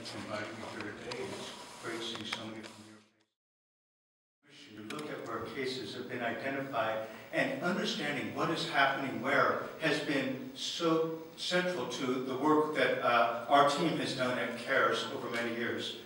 for inviting me here today. It's great to see so many familiar faces. You look at where cases have been identified, and understanding what is happening where has been so central to the work that our team has done at CARES over many years.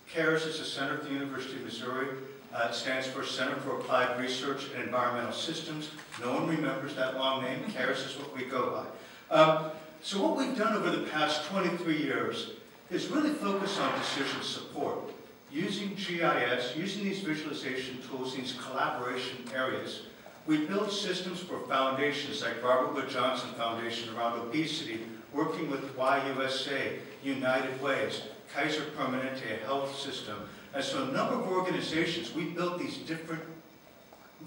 CARES is a center at the University of Missouri. It stands for Center for Applied Research and Environmental Systems. No one remembers that long name. CARES is what we go by. So what we've done over the past 23 years is really focus on decision support. Using GIS, using these visualization tools, these collaboration areas, we build systems for foundations like Robert Wood Johnson Foundation around obesity, working with YUSA, United Ways, Kaiser Permanente, a health system. And so a number of organizations, we built these different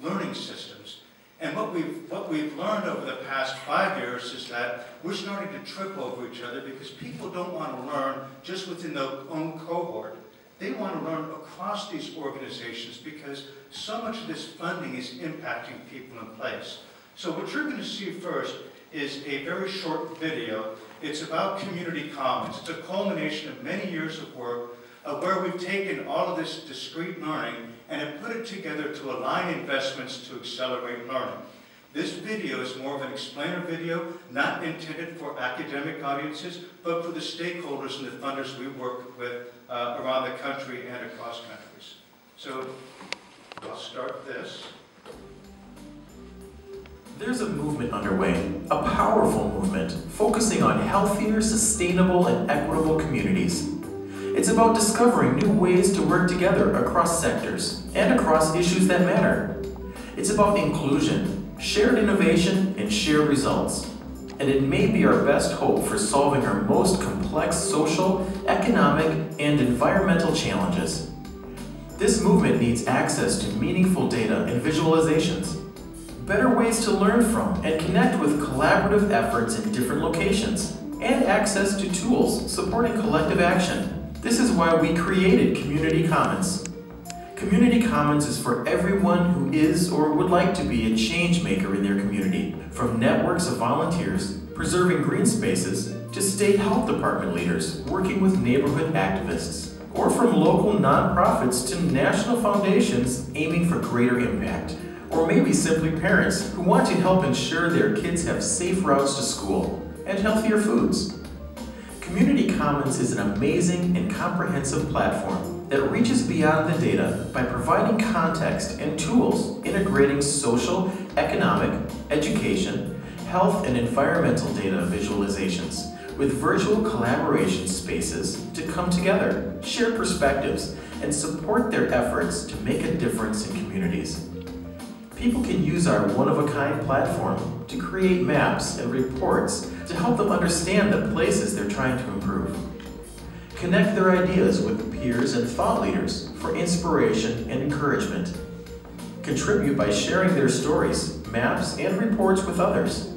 learning systems. And what we've learned over the past 5 years is that we're starting to trip over each other because people don't want to learn just within their own cohort. They want to learn across these organizations because so much of this funding is impacting people in place. So what you're going to see first is a very short video. It's about community commons. It's a culmination of many years of work where we've taken all of this discrete learning and have put it together to align investments to accelerate learning. This video is more of an explainer video, not intended for academic audiences, but for the stakeholders and the funders we work with around the country and across countries. So I'll start this. There's a movement underway, a powerful movement, focusing on healthier, sustainable, and equitable communities. It's about discovering new ways to work together across sectors and across issues that matter. It's about inclusion, shared innovation, and shared results. And it may be our best hope for solving our most complex social, economic, and environmental challenges. This movement needs access to meaningful data and visualizations, better ways to learn from and connect with collaborative efforts in different locations, and access to tools supporting collective action. This is why we created Community Commons. Community Commons is for everyone who is or would like to be a change maker in their community, from networks of volunteers preserving green spaces to state health department leaders working with neighborhood activists, or from local nonprofits to national foundations aiming for greater impact, or maybe simply parents who want to help ensure their kids have safe routes to school and healthier foods. Community Commons is an amazing and comprehensive platform that reaches beyond the data by providing context and tools integrating social, economic, education, health, and environmental data visualizations with virtual collaboration spaces to come together, share perspectives, and support their efforts to make a difference in communities. People can use our one-of-a-kind platform to create maps and reports to help them understand the places they're trying to improve. Connect their ideas with peers and thought leaders for inspiration and encouragement. Contribute by sharing their stories, maps, and reports with others.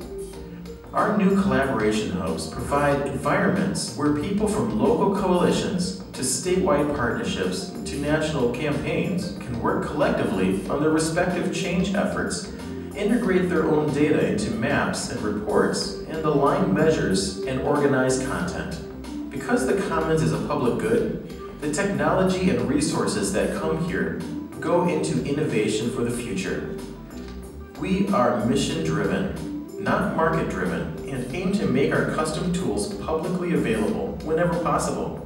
Our new collaboration hubs provide environments where people from local coalitions to statewide partnerships to national campaigns can work collectively on their respective change efforts, integrate their own data into maps and reports, and align measures and organize content. Because the Commons is a public good, the technology and resources that come here go into innovation for the future. We are mission-driven, not market-driven, and aim to make our custom tools publicly available whenever possible.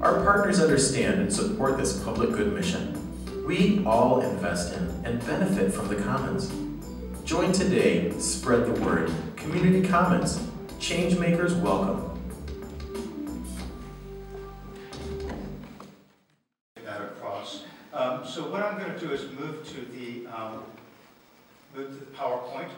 Our partners understand and support this public good mission. We all invest in and benefit from the Commons. Join today, spread the word. Community Commons, change makers welcome. That across. So what I'm going to do is move to the PowerPoint.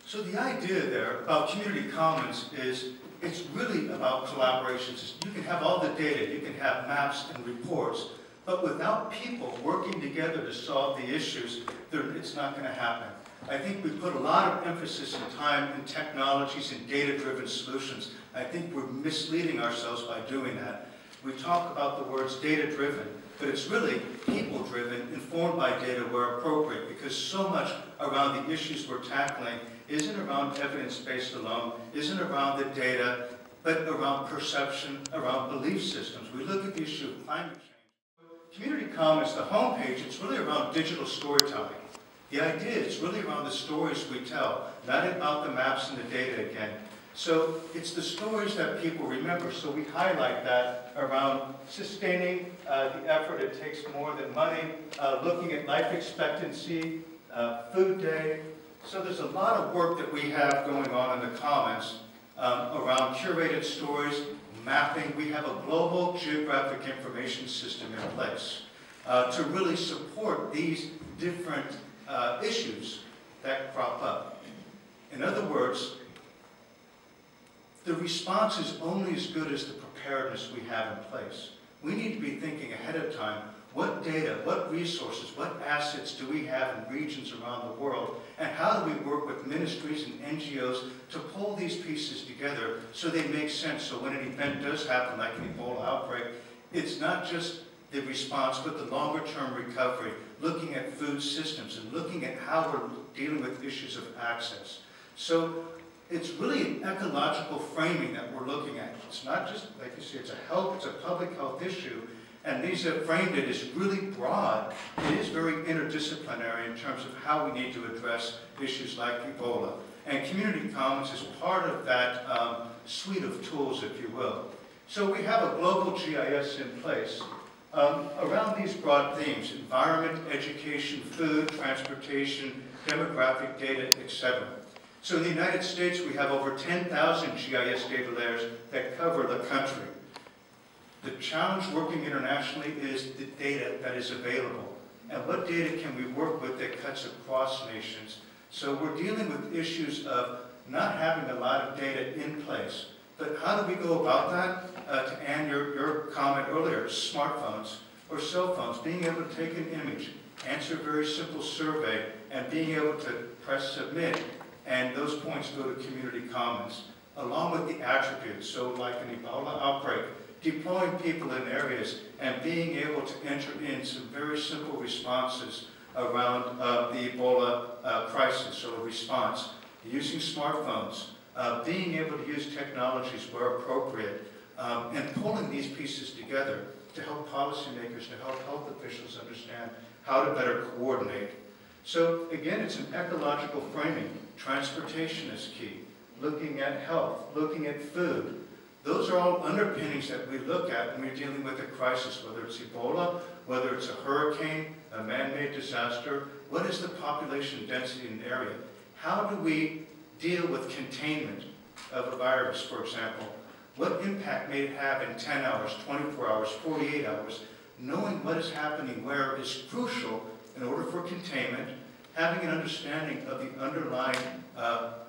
So the idea there about Community Commons is it's really about collaborations. You can have all the data, you can have maps and reports, but without people working together to solve the issues, it's not going to happen. I think we put a lot of emphasis and time in technologies and data-driven solutions. I think we're misleading ourselves by doing that. We talk about the words data-driven, but it's really people-driven, informed by data where appropriate, because so much around the issues we're tackling isn't around evidence-based alone, isn't around the data, but around perception, around belief systems. We look at the issue of climate change. Community Commons, the homepage, it's really around digital storytelling. The idea is really around the stories we tell, not about the maps and the data again. So it's the stories that people remember. So we highlight that around sustaining the effort. It takes more than money, looking at life expectancy, food day. So there's a lot of work that we have going on in the Commons around curated stories, mapping. We have a global geographic information system in place to really support these different issues that crop up. In other words, the response is only as good as the preparedness we have in place. We need to be thinking ahead of time, what data, what resources, what assets do we have in regions around the world, and how do we work with ministries and NGOs to pull these pieces together so they make sense, so when an event does happen, like an Ebola outbreak, it's not just the response, but the longer-term recovery, looking at food systems and looking at how we're dealing with issues of access. So it's really an ecological framing that we're looking at. It's not just, like you see, it's a public health issue, and these have framed it as really broad. It is very interdisciplinary in terms of how we need to address issues like Ebola. And Community Commons is part of that suite of tools, if you will. So we have a global GIS in place around these broad themes: environment, education, food, transportation, demographic data, etc. So in the United States, we have over 10,000 GIS data layers that cover the country. The challenge working internationally is the data that is available. And what data can we work with that cuts across nations? So we're dealing with issues of not having a lot of data in place. But how do we go about that? To Anne, your comment earlier, smartphones or cell phones, being able to take an image, answer a very simple survey, and being able to press submit. And those points go to Community Commons, along with the attributes. So like an Ebola outbreak, deploying people in areas and being able to enter in some very simple responses around the Ebola crisis or response, using smartphones, being able to use technologies where appropriate, and pulling these pieces together to help policymakers, to help health officials understand how to better coordinate. So again, it's an ecological framing. Transportation is key. Looking at health, looking at food. Those are all underpinnings that we look at when we're dealing with a crisis, whether it's Ebola, whether it's a hurricane, a man-made disaster. What is the population density in the area? How do we deal with containment of a virus, for example? What impact may it have in 10 hours, 24 hours, 48 hours? Knowing what is happening where is crucial in order for containment, having an understanding of the underlying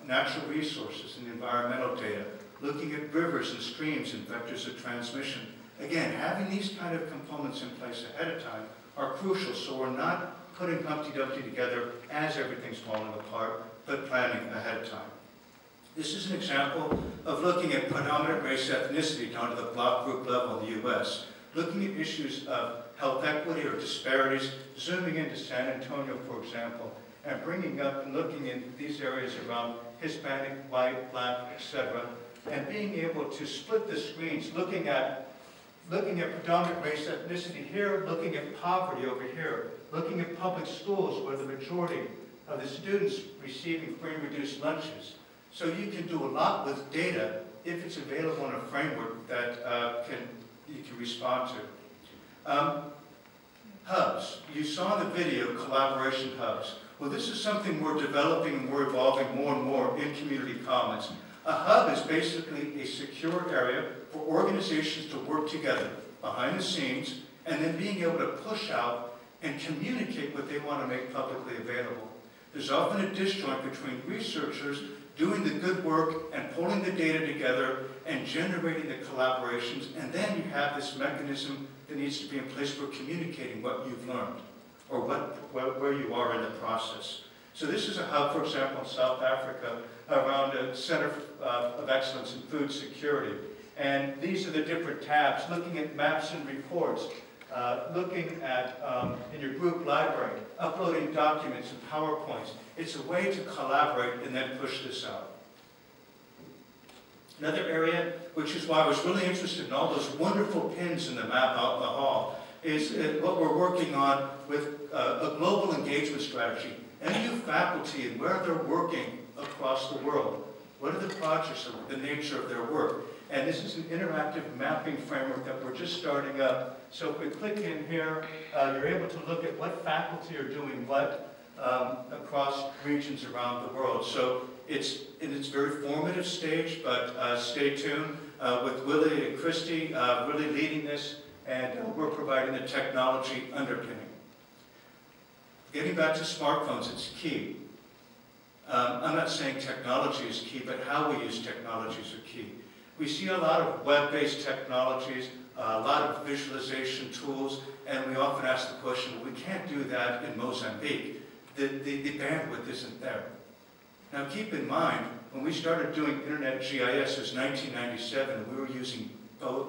natural resources and environmental data, looking at rivers and streams and vectors of transmission. Again, having these kind of components in place ahead of time are crucial, so we're not putting Humpty Dumpty together as everything's falling apart, but planning ahead of time. This is an example of looking at predominant race ethnicity down to the block group level in the US, looking at issues of health equity or disparities, zooming into San Antonio, for example, and bringing up and looking in these areas around Hispanic, white, black, etc., and being able to split the screens, looking at predominant race ethnicity here, looking at poverty over here, looking at public schools where the majority of the students receiving free and reduced lunches. So you can do a lot with data if it's available in a framework that you can respond to. Hubs. You saw in the video collaboration hubs. Well, this is something we're developing and we're evolving more and more in Community Commons. A hub is basically a secure area for organizations to work together behind the scenes and then being able to push out and communicate what they want to make publicly available. There's often a disjoint between researchers doing the good work and pulling the data together and generating the collaborations, and then you have this mechanism that needs to be in place for communicating what you've learned or where you are in the process. So this is a hub, for example, in South Africa around a Center of Excellence in Food Security. And these are the different tabs, looking at maps and reports, looking at, in your group library, uploading documents and PowerPoints. It's a way to collaborate and then push this out. Another area, which is why I was really interested in all those wonderful pins in the map out in the hall, is what we're working on with a global engagement strategy. NU faculty and where they're working across the world. What are the projects, the nature of their work? And this is an interactive mapping framework that we're just starting up. So if we click in here, you're able to look at what faculty are doing what across regions around the world. So it's in its very formative stage, but stay tuned with Willie and Christy really leading this, and we're providing the technology underpinning. Getting back to smartphones, it's key. I'm not saying technology is key, but how we use technologies are key. We see a lot of web-based technologies, a lot of visualization tools, and we often ask the question, well, we can't do that in Mozambique. The bandwidth isn't there. Now keep in mind, when we started doing Internet GIS, it was 1997, and we were using, I don't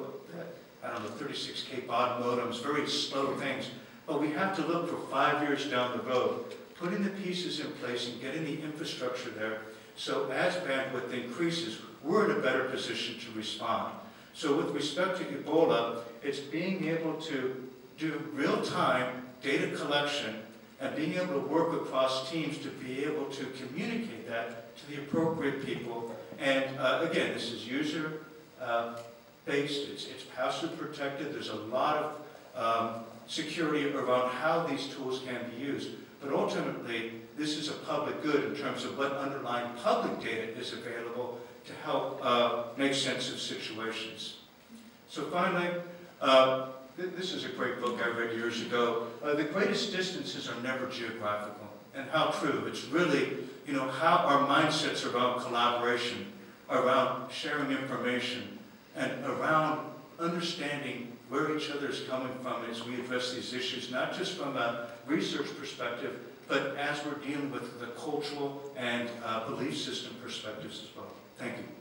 know, 36K baud modems, very slow things. But we have to look for 5 years down the road, putting the pieces in place and getting the infrastructure there, so as bandwidth increases, we're in a better position to respond. So with respect to Ebola, it's being able to do real-time data collection and being able to work across teams to be able to communicate that to the appropriate people. And again, this is user-based, it's password protected, there's a lot of security around how these tools can be used. But ultimately, this is a public good in terms of what underlying public data is available to help make sense of situations. So finally, this is a great book I read years ago. The greatest distances are never geographical. And how true. It's really, you know, how our mindsets around collaboration, around sharing information, and around understanding where each other is coming from as we address these issues, not just from a research perspective, but as we're dealing with the cultural and belief system perspectives as well. Thank you.